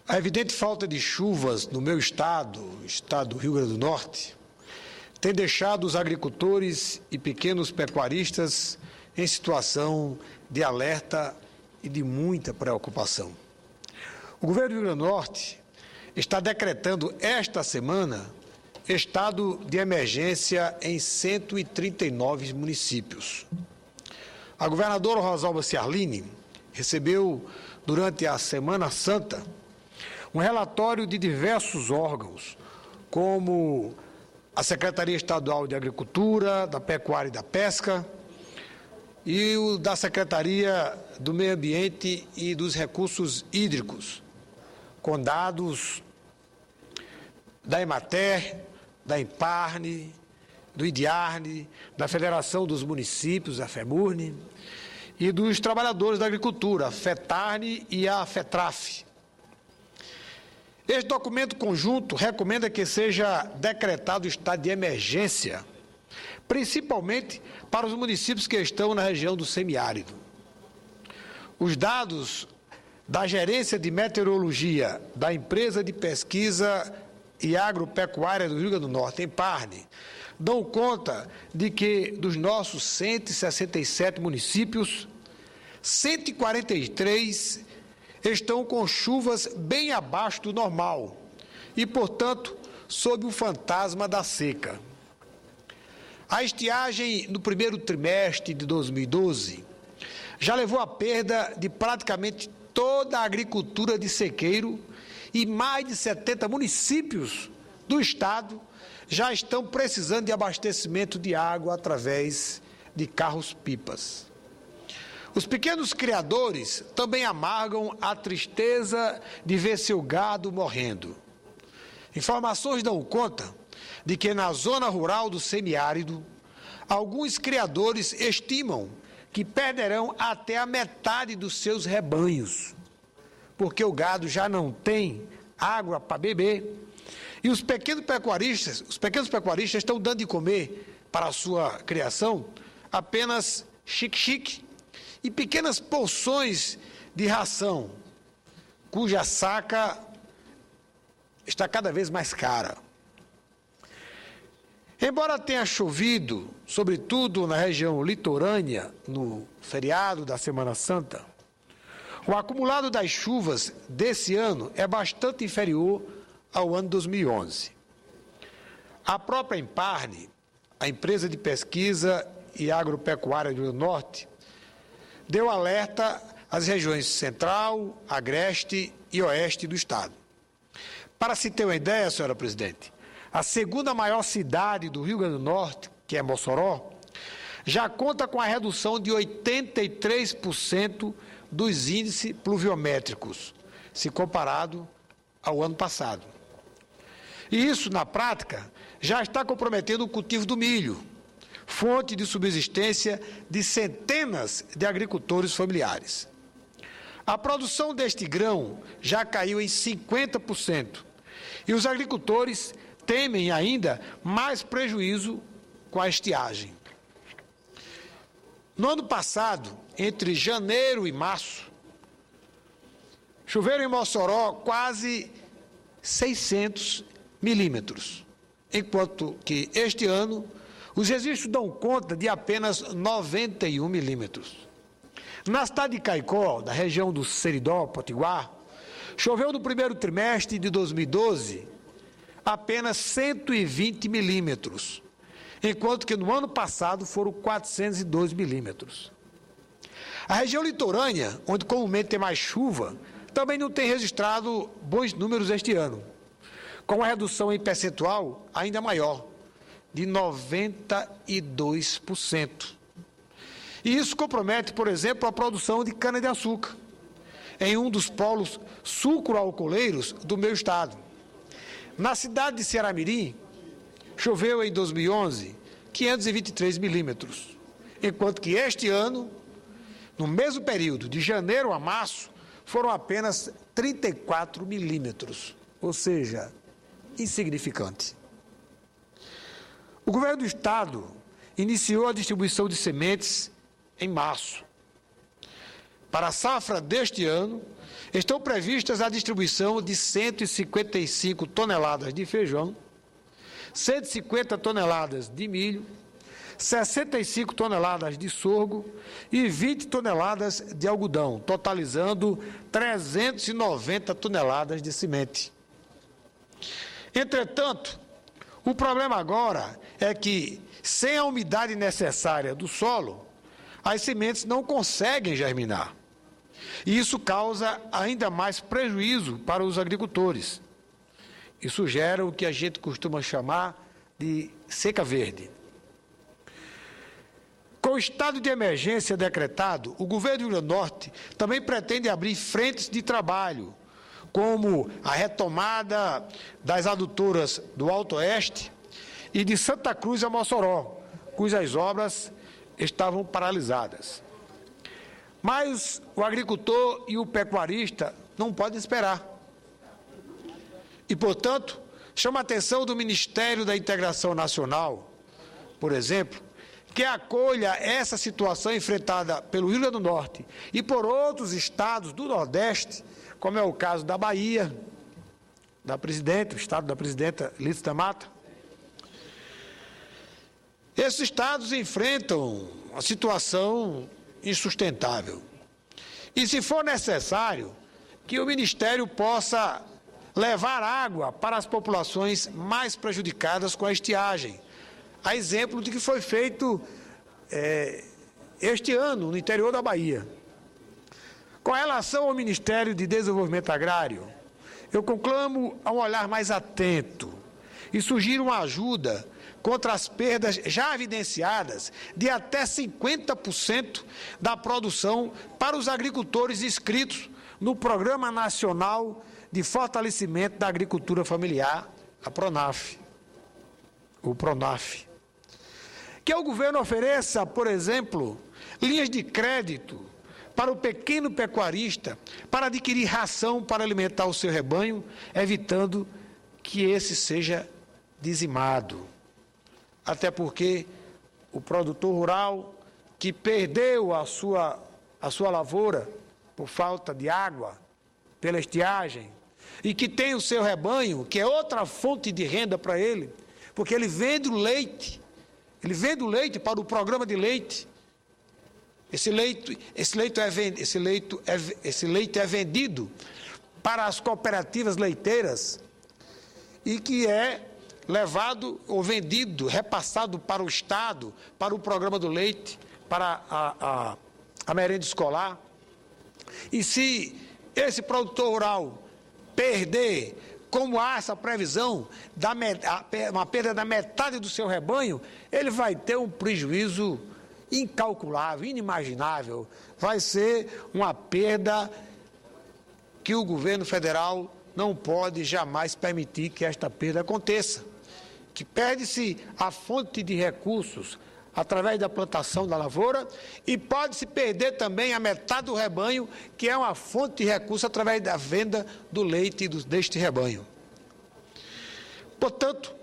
A evidente falta de chuvas no meu estado, o estado do Rio Grande do Norte, tem deixado os agricultores e pequenos pecuaristas em situação de alerta e de muita preocupação. O governo do Rio Grande do Norte está decretando esta semana estado de emergência em 139 municípios. A governadora Rosalba Ciarline recebeu, durante a Semana Santa, um relatório de diversos órgãos, como a Secretaria Estadual de Agricultura, da Pecuária e da Pesca, e o da Secretaria do Meio Ambiente e dos Recursos Hídricos, com dados da Emater, da Emparne, do IDIARNE, da Federação dos Municípios, a FEMURNE, e dos trabalhadores da agricultura, a FETARNE e a FETRAF. Este documento conjunto recomenda que seja decretado estado de emergência, principalmente para os municípios que estão na região do semiárido. Os dados da Gerência de Meteorologia da Empresa de Pesquisa e Agropecuária do Rio Grande do Norte, Emparne, dão conta de que dos nossos 167 municípios, 143 estão com chuvas bem abaixo do normal e, portanto, sob o fantasma da seca. A estiagem no primeiro trimestre de 2012 já levou à perda de praticamente toda a agricultura de sequeiro e mais de 70 municípios do estado já estão precisando de abastecimento de água através de carros-pipas. Os pequenos criadores também amargam a tristeza de ver seu gado morrendo. Informações dão conta de que na zona rural do semiárido, alguns criadores estimam que perderão até a metade dos seus rebanhos, porque o gado já não tem água para beber e os pequenos pecuaristas estão dando de comer para a sua criação apenas chique-chique e pequenas porções de ração, cuja saca está cada vez mais cara. Embora tenha chovido, sobretudo na região litorânea, no feriado da Semana Santa, o acumulado das chuvas desse ano é bastante inferior ao ano 2011. A própria Emparne, a empresa de pesquisa e agropecuária do Rio Grande do Norte, deu alerta às regiões central, agreste e oeste do estado. Para se ter uma ideia, senhora presidente, a segunda maior cidade do Rio Grande do Norte, que é Mossoró, já conta com a redução de 83% dos índices pluviométricos, se comparado ao ano passado. E isso, na prática, já está comprometendo o cultivo do milho, fonte de subsistência de centenas de agricultores familiares. A produção deste grão já caiu em 50% e os agricultores temem ainda mais prejuízo com a estiagem. No ano passado, entre janeiro e março, choveram em Mossoró quase 600 milímetros, enquanto que este ano os registros dão conta de apenas 91 milímetros. Na cidade de Caicó, da região do Seridó, Potiguar, choveu no primeiro trimestre de 2012 apenas 120 milímetros, enquanto que no ano passado foram 402 milímetros. A região litorânea, onde comumente tem mais chuva, também não tem registrado bons números este ano, com uma redução em percentual ainda maior, de 92%. E isso compromete, por exemplo, a produção de cana-de-açúcar, em um dos polos sucroalcooleiros do meu estado. Na cidade de Ceará-Mirim, choveu em 2011 523 milímetros, enquanto que este ano, no mesmo período, de janeiro a março, foram apenas 34 milímetros, ou seja, insignificante. O governo do estado iniciou a distribuição de sementes em março. para a safra deste ano, estão previstas a distribuição de 155 toneladas de feijão, 150 toneladas de milho, 65 toneladas de sorgo e 20 toneladas de algodão, totalizando 390 toneladas de semente. Entretanto, o problema agora é que, sem a umidade necessária do solo, as sementes não conseguem germinar. E isso causa ainda mais prejuízo para os agricultores. Isso gera o que a gente costuma chamar de seca verde. Com o estado de emergência decretado, o governo do Rio Grande do Norte também pretende abrir frentes de trabalho, como a retomada das adutoras do Alto Oeste e de Santa Cruz a Mossoró, cujas obras estavam paralisadas. Mas o agricultor e o pecuarista não podem esperar. E, portanto, chama a atenção do Ministério da Integração Nacional, por exemplo, que acolha essa situação enfrentada pelo Rio Grande do Norte e por outros estados do Nordeste, como é o caso da Bahia, o estado da presidenta Lícia da Mata. Esses estados enfrentam uma situação insustentável. E, se for necessário, que o Ministério possa levar água para as populações mais prejudicadas com a estiagem, a exemplo de que foi feito este ano no interior da Bahia. Com relação ao Ministério de Desenvolvimento Agrário, eu conclamo a um olhar mais atento e sugiro uma ajuda contra as perdas já evidenciadas de até 50% da produção para os agricultores inscritos no Programa Nacional de Fortalecimento da Agricultura Familiar, a PRONAF, o PRONAF. Que o governo ofereça, por exemplo, linhas de crédito para o pequeno pecuarista para adquirir ração para alimentar o seu rebanho, evitando que esse seja dizimado. Até porque o produtor rural que perdeu a sua lavoura por falta de água, pela estiagem, e que tem o seu rebanho, que é outra fonte de renda para ele, porque ele vende o leite para o programa de leite. Esse leite é vendido para as cooperativas leiteiras e que é levado ou vendido, repassado para o Estado, para o programa do leite, para a merenda escolar. E se esse produtor rural perder, como há essa previsão, uma perda da metade do seu rebanho, ele vai ter um prejuízo incalculável, inimaginável. Vai ser uma perda que o governo federal não pode jamais permitir que esta perda aconteça. Que perde-se a fonte de recursos através da plantação da lavoura e pode-se perder também a metade do rebanho, que é uma fonte de recursos através da venda do leite deste rebanho. Portanto,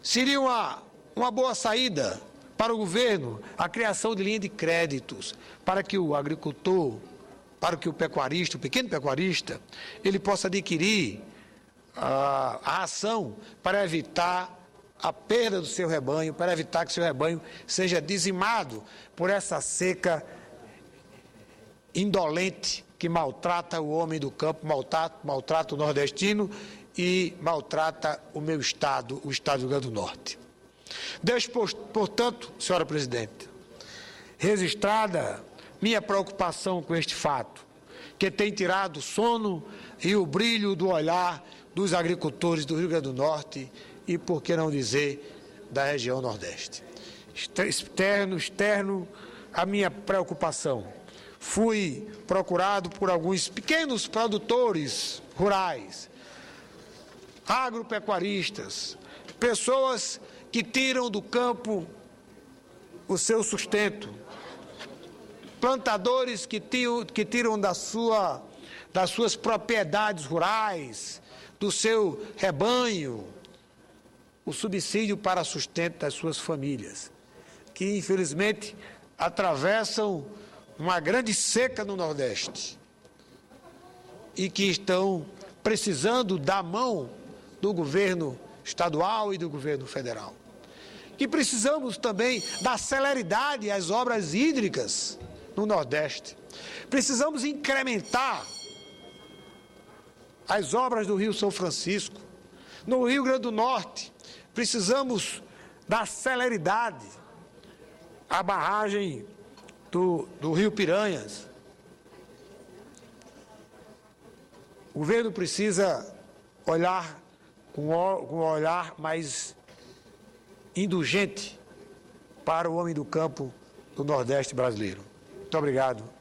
seria uma boa saída para o governo a criação de linha de créditos para que o agricultor, para que o pecuarista, o pequeno pecuarista, ele possa adquirir a ração para evitar a perda do seu rebanho, para evitar que seu rebanho seja dizimado por essa seca indolente que maltrata o homem do campo, maltrata o nordestino e maltrata o meu estado, o estado do Rio Grande do Norte. Deixo, portanto, senhora presidente, registrada minha preocupação com este fato, que tem tirado o sono e o brilho do olhar dos agricultores do Rio Grande do Norte e, por que não dizer, da região Nordeste. Externo a minha preocupação. Fui procurado por alguns pequenos produtores rurais, agropecuaristas, pessoas que tiram do campo o seu sustento, plantadores que tiram das suas propriedades rurais, do seu rebanho, o subsídio para sustento das suas famílias, que infelizmente atravessam uma grande seca no Nordeste e que estão precisando da mão do governo estadual e do governo federal. Que precisamos também dar celeridade às obras hídricas no Nordeste. Precisamos incrementar as obras do Rio São Francisco. No Rio Grande do Norte, precisamos dar celeridade à barragem do Rio Piranhas. O governo precisa olhar com um olhar mais indulgente para o homem do campo do Nordeste brasileiro. Muito obrigado.